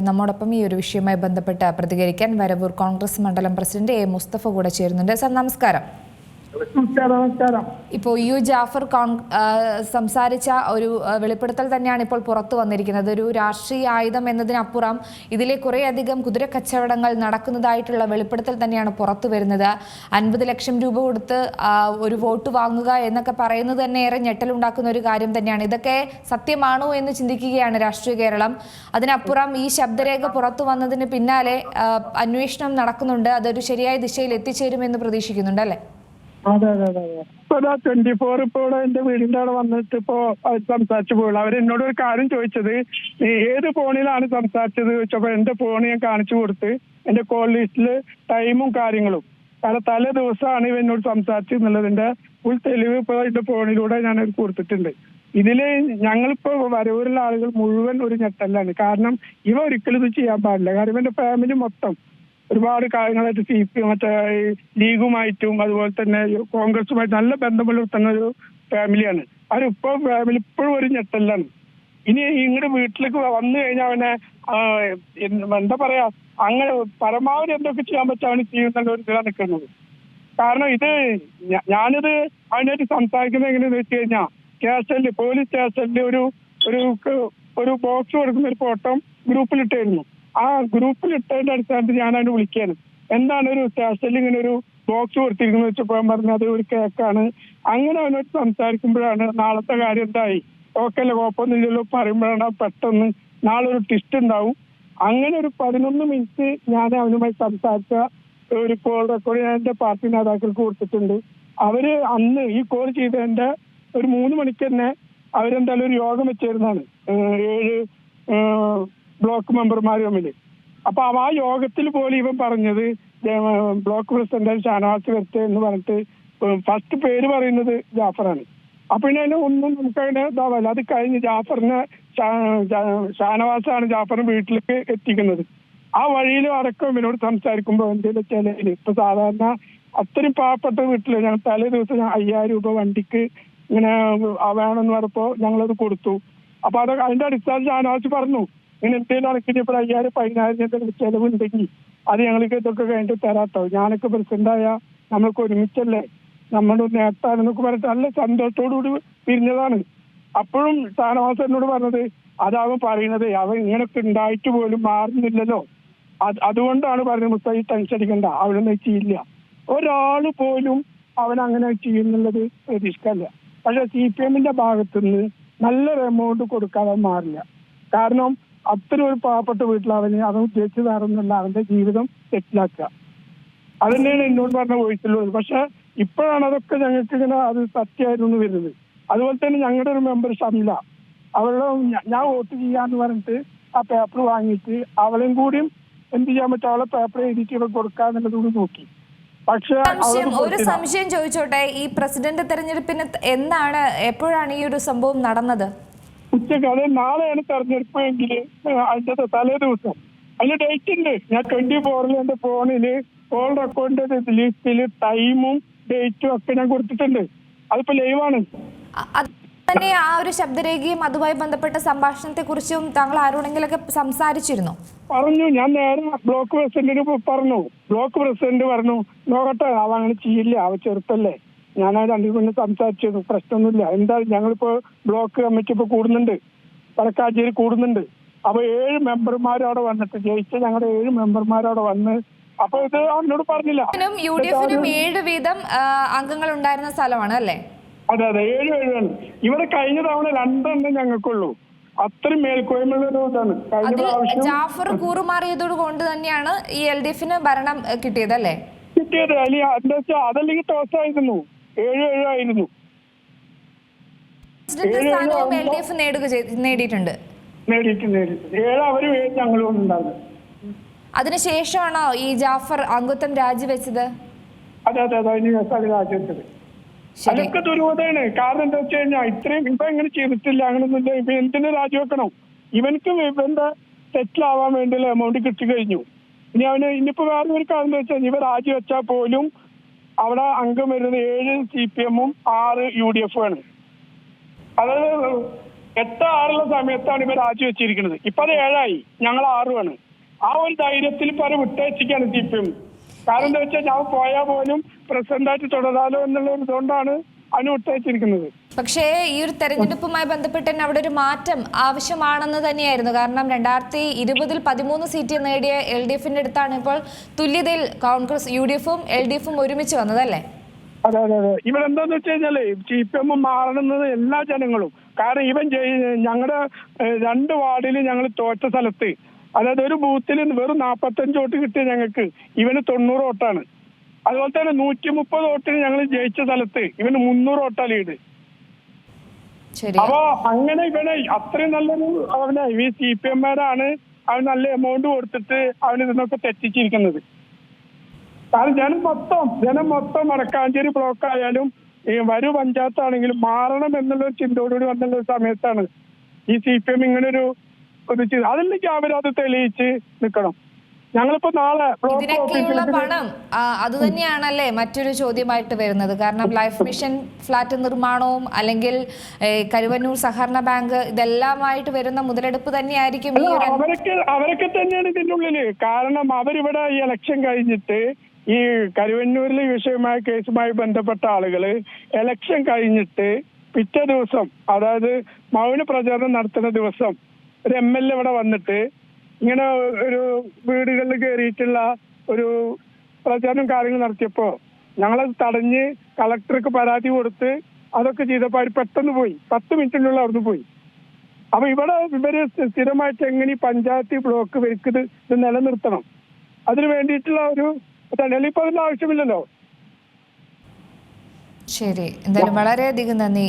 നമ്മോടൊപ്പം ഈ ഒരു വിഷയവുമായി ബന്ധപ്പെട്ട് പ്രതികരിക്കാൻ വരവൂർ കോൺഗ്രസ് മണ്ഡലം പ്രസിഡന്റ് എ മുസ്തഫ കൂടെ ചേരുന്നുണ്ട്. സർ, നമസ്കാരം. ഇപ്പോൾ യു ജാഫർ സംസാരിച്ച ഒരു വെളിപ്പെടുത്തൽ തന്നെയാണ് ഇപ്പോൾ പുറത്തു വന്നിരിക്കുന്നത്. ഒരു രാഷ്ട്രീയ ആയുധം എന്നതിനപ്പുറം ഇതിലെ കുറേയധികം കുതിരക്കച്ചവടങ്ങൾ നടക്കുന്നതായിട്ടുള്ള വെളിപ്പെടുത്തൽ തന്നെയാണ് പുറത്തു വരുന്നത്. 50 ലക്ഷം രൂപ കൊടുത്ത് ഒരു വോട്ട് വാങ്ങുക എന്നൊക്കെ പറയുന്നത് തന്നെ ഏറെ ഞെട്ടലുണ്ടാക്കുന്ന ഒരു കാര്യം തന്നെയാണ്. ഇതൊക്കെ സത്യമാണോ എന്ന് ചിന്തിക്കുകയാണ് രാഷ്ട്രീയ കേരളം. അതിനപ്പുറം ഈ ശബ്ദരേഖ പുറത്തു വന്നതിന് പിന്നാലെ അന്വേഷണം നടക്കുന്നുണ്ട്. അതൊരു ശരിയായ ദിശയിൽ എത്തിച്ചേരുമെന്ന് പ്രതീക്ഷിക്കുന്നുണ്ട്, അല്ലേ? അതെ അതെ അതെ അതെ. ഇപ്പൊ 24 ഇപ്പൊ ഇവിടെ എന്റെ വീടിന്റെ അവിടെ വന്നിട്ട് ഇപ്പോ സംസാരിച്ചു പോയുള്ളൂ. അവരെന്നോട് ഒരു കാര്യം ചോദിച്ചത്, ഏത് ഫോണിലാണ് സംസാരിച്ചത് ചോദിച്ചപ്പോ എന്റെ ഫോൺ ഞാൻ കാണിച്ചു കൊടുത്ത് എന്റെ കോൾ ലിസ്റ്റില് ടൈമും കാര്യങ്ങളും, കാരണം തലേ ദിവസമാണ് ഇവ എന്നോട് സംസാരിച്ചെന്നുള്ളതിന്റെ ഫുൾ തെളിവ് ഇപ്പൊ എന്റെ ഫോണിലൂടെ ഞാൻ കൊടുത്തിട്ടുണ്ട്. ഇതില് ഞങ്ങളിപ്പോ വരവൂരുള്ള ആളുകൾ മുഴുവൻ ഒരു ഞെട്ടലാണ്. കാരണം ഇവ ഒരിക്കലും ഇത് ചെയ്യാൻ പാടില്ല. കാരണം എന്റെ ഫാമിലി മൊത്തം ഒരുപാട് കാര്യങ്ങളായിട്ട് മറ്റേ ലീഗുമായിട്ടും അതുപോലെ തന്നെ കോൺഗ്രസുമായിട്ട് നല്ല ബന്ധം പുലർത്തുന്ന ഒരു ഫാമിലിയാണ്. അവരിപ്പോ ഫാമിലി ഇപ്പോഴും ഒരു ഞെട്ടലാണ്. ഇനി ഇങ്ങോട്ട് വീട്ടിലേക്ക് വന്നു കഴിഞ്ഞാൽ അവനെ എന്താ പറയാ, അങ്ങനെ പരമാവധി എന്തൊക്കെ ചെയ്യാൻ പറ്റും അവന് ചെയ്യുന്നുള്ള ഒരു ഇതിലാണ് നിൽക്കുന്നത്. കാരണം ഇത് ഞാനിത് അവനായിട്ട് സംസാരിക്കുന്നത് എങ്ങനെയാന്ന് വെച്ച് കഴിഞ്ഞാൽ, സ്റ്റേഷനിൽ പോലീസ് സ്റ്റേഷനിൽ ഒരു ബോക്സ് കൊടുക്കുന്ന ഒരു ഫോട്ടോ ഗ്രൂപ്പിലിട്ടായിരുന്നു. ആ ഗ്രൂപ്പിലിട്ടതിന്റെ അടിസ്ഥാനത്തിൽ ഞാൻ അവനെ വിളിക്കാണ്. എന്താണ് ഒരു സ്റ്റേഷനിൽ ഇങ്ങനെ ഒരു ബോക്സ് കൊടുത്തിരിക്കുന്നത് വെച്ചപ്പോൾ ഞാൻ പറഞ്ഞത് അത് ഒരു കേക്കാണ്. അങ്ങനെ അവനോട് സംസാരിക്കുമ്പോഴാണ് നാളത്തെ കാര്യം എന്തായി, ഓക്കെ അല്ലേ, കുഴപ്പമൊന്നുമില്ലല്ലോ പറയുമ്പോഴാണ് പെട്ടെന്ന് നാളെ ഒരു ട്വിസ്റ്റ് ഉണ്ടാവും. അങ്ങനെ ഒരു 11 മിനിറ്റ് ഞാൻ അവനുമായി സംസാരിച്ച ഒരു കോൾ റെക്കോർഡ് ഞാൻ എന്റെ പാർട്ടി നേതാക്കൾക്ക് കൊടുത്തിട്ടുണ്ട്. അവര് അന്ന് ഈ കോൾ ചെയ്തതിന്റെ ഒരു 3 മണിക്ക് തന്നെ അവരെന്തായാലും ഒരു യോഗം വെച്ചിരുന്നാണ് 7 ബ്ലോക്ക് മെമ്പർമാർ തമ്മിൽ. അപ്പൊ ആ യോഗത്തിൽ പോലും ഇവൻ പറഞ്ഞത് ബ്ലോക്ക് പ്രസിഡന്റ് ഷാനവാസ് വരട്ടെ എന്ന് പറഞ്ഞിട്ട് ഫസ്റ്റ് പേര് പറയുന്നത് ജാഫറാണ്. അപ്പൊ ഇനി ഒന്നും നമുക്കതിനെ ഇതാവല്ല. അത് കഴിഞ്ഞ് ജാഫറിനെ ഷാനവാസാണ് ജാഫറിന് വീട്ടിലേക്ക് എത്തിക്കുന്നത്. ആ വഴിയിലും അടക്കം ഇവനോട് സംസാരിക്കുമ്പോൾ എന്തെങ്കിലും ചിലയില് ഇപ്പൊ സാധാരണ അത്രയും പാവപ്പെട്ട വീട്ടില് ഞങ്ങൾ തലേ ദിവസം 5000 രൂപ വണ്ടിക്ക് ഇങ്ങനെ വേണമെന്ന് പറഞ്ഞപ്പോ ഞങ്ങളത് കൊടുത്തു. അപ്പൊ അത് അതിന്റെ അടിസ്ഥാനത്തിൽ ഷാനവാസ് പറഞ്ഞു, ഇങ്ങനെ എന്തെങ്കിലും അടക്കിട്ട് ഇപ്പോൾ 5000 10,000 എന്തെങ്കിലും ചെലവുണ്ടെങ്കിൽ അത് ഞങ്ങൾക്ക് ഇതൊക്കെ കഴിഞ്ഞിട്ട് തരാട്ടോ, ഞാനൊക്കെ പ്രസിഡന്റായ നമ്മൾക്ക് ഒരുമിച്ചല്ലേ നമ്മുടെ നേട്ടാണെന്നൊക്കെ പറഞ്ഞിട്ട് നല്ല സന്തോഷത്തോടുകൂടി പിരിഞ്ഞതാണ്. അപ്പോഴും ഷാനവാസ് എന്നോട് പറഞ്ഞത്, അതവൻ പറയുന്നത് അവൻ ഇങ്ങനൊക്കെ ഉണ്ടായിട്ട് പോലും മാറുന്നില്ലല്ലോ, അതുകൊണ്ടാണ് പറഞ്ഞത് മുസ്തായി ടെൻഷൻ അടിക്കണ്ട, അവനൊന്നും ചെയ്യില്ല, ഒരാള് പോലും അവൻ അങ്ങനെ ചെയ്യുന്നുള്ളത് പ്രതീക്ഷിക്കല്ല. പക്ഷെ CPM-ന്റെ ഭാഗത്തുനിന്ന് നല്ലൊരു എമൗണ്ട് കൊടുക്കാതെ മാറില്ല. കാരണം അത്ര ഒരു പാവപ്പെട്ട വീട്ടിലവന് അവൻ ഉദ്ദേശിച്ച് വേറൊന്നുമില്ല, അവന്റെ ജീവിതം സെറ്റിലാക്കുക. അത് തന്നെയാണ് എന്നോട് പറഞ്ഞ വോയിസിലുള്ളത്. പക്ഷെ ഇപ്പോഴാണ് അതൊക്കെ ഞങ്ങൾക്ക് ഇങ്ങനെ അത് സത്യമായിരുന്നു വരുന്നത്. അതുപോലെ തന്നെ ഞങ്ങളുടെ ഒരു മെമ്പർ ഷംല, അവളുടെ ഞാൻ വോട്ട് ചെയ്യാന്ന് പറഞ്ഞിട്ട് ആ പേപ്പർ വാങ്ങിയിട്ട് അവളെയും കൂടിയും എന്ത് ചെയ്യാൻ പറ്റും, അവളെ പേപ്പർ എഴുതിയിട്ട് ഇവ കൊടുക്കാന്നുള്ളത് കൂടി നോക്കി. പക്ഷെ ഒരു സംശയം ചോദിച്ചോട്ടെ, ഈ പ്രസിഡന്റ് തെരഞ്ഞെടുപ്പിന് എപ്പോഴാണ് ഈ ഒരു സംഭവം നടന്നത്? ഉച്ചക്ക്, അത് നാളെയാണ് തെരഞ്ഞെടുപ്പ് എങ്കിൽ അതിന്റെ തലേ ദിവസം. അതിന്റെ ഡേറ്റ് ഉണ്ട്. ഞാൻ 24-ൽ എന്റെ ഫോണില് കോൾ റെക്കോർഡിന്റെ ലിസ്റ്റില് ടൈമും ഡേറ്റും ഒക്കെ ഞാൻ കൊടുത്തിട്ടുണ്ട്. അതിപ്പോ ലൈവാണ്. തന്നെ ആ ഒരു ശബ്ദരേഖയും അതുമായി ബന്ധപ്പെട്ട സംഭാഷണത്തെ കുറിച്ചും താങ്കൾ ആരോടെങ്കിലൊക്കെ സംസാരിച്ചിരുന്നു? പറഞ്ഞു. ഞാൻ നേരെ ബ്ലോക്ക് പ്രസിഡന്റിന് പറഞ്ഞു. ബ്ലോക്ക് പ്രസിഡന്റ് പറഞ്ഞു, നോക്കട്ടെ, അവ അങ്ങനെ ചെയ്യില്ല, അവ ചെറുപ്പല്ലേ, ഞാൻ ആ 2 കൊണ്ട് സംസാരിച്ചിരുന്നു, പ്രശ്നമൊന്നുമില്ല. എന്തായാലും ഞങ്ങളിപ്പോ ബ്ലോക്ക് കമ്മിറ്റി ഇപ്പൊ കൂടുന്നുണ്ട്, വടക്കാഞ്ചേരി കൂടുന്നുണ്ട്. അപ്പൊ 7 മെമ്പർമാരവിടെ വന്നിട്ട് ജയിച്ച ഞങ്ങളുടെ 7 മെമ്പർമാരവിടെ വന്ന്, അപ്പൊ ഇത് അവനോട് പറഞ്ഞില്ല. UDF-നും 7 വീതം അംഗങ്ങൾ ഉണ്ടായിരുന്ന സ്ഥലമാണ്, അല്ലേ? അതെ അതെ, 7 ഇവിടെ കഴിഞ്ഞ തവണ 2 എണ്ണം ഞങ്ങൾക്കുള്ളൂ. അത്രയും മേൽക്കോയ്മയുള്ളതാണ്. ജാഫർ കൂറുമാറിയതോട് കൊണ്ട് തന്നെയാണ് ഈ LDF-ന് ഭരണം കിട്ടിയത്, അല്ലേ? കിട്ടിയത് എന്താ വെച്ചാൽ അതല്ലെങ്കിൽ ടോസായിരുന്നു. 7 ആയിരുന്നു. LDF നേടിയിട്ടുണ്ട്. 7 അവരും 7 ഞങ്ങളും ഉണ്ടായിരുന്നു. അതിനുശേഷമാണോ ഈ ജാഫർ അംഗത്വം രാജിവെച്ചത്? അതെ അതെ അതെ, അതിന് രാജിവെച്ചത്. അതൊക്കെ ദുരൂഹതയാണ്. കാരണം എന്താ വെച്ച് കഴിഞ്ഞാൽ ഇത്രയും ഇപ്പൊ എങ്ങനെ ചെയ്തിട്ടില്ല, അങ്ങനൊന്നുമില്ല. ഇപ്പൊ എന്തിനു രാജിവെക്കണം? ഇവനക്ക് ഇവന്റെ സെറ്റിലാവാൻ വേണ്ടിയുള്ള എമൗണ്ട് കിട്ടിക്കഴിഞ്ഞു. ഇനി അവന് ഇനിയിപ്പോ വേറെ ഒരു കാര്യം എന്താ വെച്ചാൽ, ഇവ രാജിവെച്ചാൽ പോലും അവിടെ അംഗം വരുന്നത് 7 CPM-ഉം 6 UDF ആണ്. അതായത് 8 6 സമയത്താണ് ഇവർ രാജിവെച്ചിരിക്കുന്നത്. ഇപ്പൊ അത് 7 ആയി, ഞങ്ങൾ 6 ആ ഒരു ധൈര്യത്തിൽ പല വിട്ടയച്ചിക്കാണ് CPM. കാരണം എന്താ വെച്ചാൽ ഞാൻ പോയാൽ പോലും പ്രസിഡന്റായിട്ട് തുടരാലോ എന്നുള്ള ഇതുകൊണ്ടാണ് അതിന് വിട്ടയച്ചിരിക്കുന്നത്. പക്ഷേ ഈ ഒരു തെരഞ്ഞെടുപ്പുമായി ബന്ധപ്പെട്ട് തന്നെ അവിടെ ഒരു മാറ്റം ആവശ്യമാണെന്ന് തന്നെയായിരുന്നു. കാരണം 2020 13 സീറ്റ് നേടിയ LDFന്റെ അടുത്താണ് ഇപ്പോൾ തുല്യതയിൽ കോൺഗ്രസ് UDFും LDFും ഒരുമിച്ച് വന്നതല്ലേ? അതെ അതെ അതെ. ഇവിടെ എന്താന്ന് വെച്ച് കഴിഞ്ഞാല് CPM മാറണമെന്നത് എല്ലാ ജനങ്ങളും. കാരണം ഇവൻ ഞങ്ങളുടെ 2 വാർഡിൽ ഞങ്ങൾ തോറ്റ സ്ഥലത്ത്, അതായത് ഒരു ബൂത്തിൽ വെറും 45 വോട്ട് കിട്ടിയ ഞങ്ങൾക്ക് ഇവന് 90 വോട്ടാണ്. അതുപോലെ തന്നെ 130 വോട്ടിന് ഞങ്ങൾ ജയിച്ച സ്ഥലത്ത് ഇവന് 300 വോട്ടാ ലീഡ്. അപ്പൊ അങ്ങനെ ഇവനെ അത്രയും നല്ലൊരു അവനെ ഈ CPM-മാരാണ് അവൻ നല്ല എമൗണ്ട് കൊടുത്തിട്ട് അവന് ഇതിനൊക്കെ തെറ്റിച്ചിരിക്കുന്നത്. കാരണം ജനം മൊത്തം വടക്കാഞ്ചേരി ബ്ലോക്ക് ആയാലും വരൂ പഞ്ചായത്താണെങ്കിലും മാറണം എന്നുള്ള ചിന്തയോടുകൂടി വന്നുള്ള ഒരു സമയത്താണ് ഈ CPM ഇങ്ങനൊരു അതല്ലെങ്കിൽ അവരത് തെളിയിച്ച് നിൽക്കണം. ഞങ്ങളിപ്പോ നാളെ ഇതിനൊക്കെയുള്ള പണം അത് തന്നെയാണല്ലേ മറ്റൊരു ചോദ്യമായിട്ട് വരുന്നത്. കാരണം ലൈഫ് മിഷൻ ഫ്ലാറ്റ് നിർമ്മാണവും അല്ലെങ്കിൽ കരുവന്നൂർ സഹകരണ ബാങ്ക് ഇതെല്ലാമായിട്ട് വരുന്ന മുതലെടുപ്പ് തന്നെയായിരിക്കും. അവരൊക്കെ തന്നെയാണ് ഇതിന്റെ ഉള്ളില്. കാരണം അവരിവിടെ ഈ ഇലക്ഷൻ കഴിഞ്ഞിട്ട് ഈ കരുവന്നൂരിലെ വിഷയമായ കേസുമായി ബന്ധപ്പെട്ട ആളുകള് ഇലക്ഷൻ കഴിഞ്ഞിട്ട് പിറ്റേ ദിവസം, അതായത് മൗന പ്രചാരണം നടത്തുന്ന ദിവസം ഒരു MLA ഇവിടെ വന്നിട്ട് ഇങ്ങനെ ഒരു വീടുകളിൽ കയറിയിട്ടുള്ള ഒരു പ്രചാരണം കാര്യങ്ങൾ നടത്തിയപ്പോ ഞങ്ങളത് തടഞ്ഞ് കളക്ടർക്ക് പരാതി കൊടുത്ത് അതൊക്കെ ചെയ്തപ്പോ അവർ പെട്ടെന്ന് പോയി, 10 മിനിറ്റിനുള്ള അവിടുന്ന് പോയി. അപ്പൊ ഇവര് സ്ഥിരമായിട്ട് എങ്ങനെ പഞ്ചായത്ത് ബ്ലോക്ക് വെക്കുന്നത് ഇത് നിലനിർത്തണം, അതിന് വേണ്ടിയിട്ടുള്ള ഒരു ഇപ്പൊ അതിന്റെ ആവശ്യമില്ലല്ലോ. ശരി, എന്തായാലും വളരെയധികം നന്ദി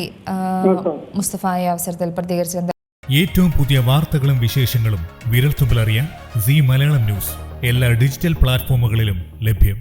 മുസ്തഫ ഈ അവസരത്തിൽ പ്രതികരിച്ചത്. ഏറ്റവും പുതിയ വാർത്തകളും വിശേഷങ്ങളും വിരൽത്തുമ്പിലറിയാൻ സീ മലയാളം ന്യൂസ് എല്ലാ ഡിജിറ്റൽ പ്ലാറ്റ്ഫോമുകളിലും ലഭ്യം.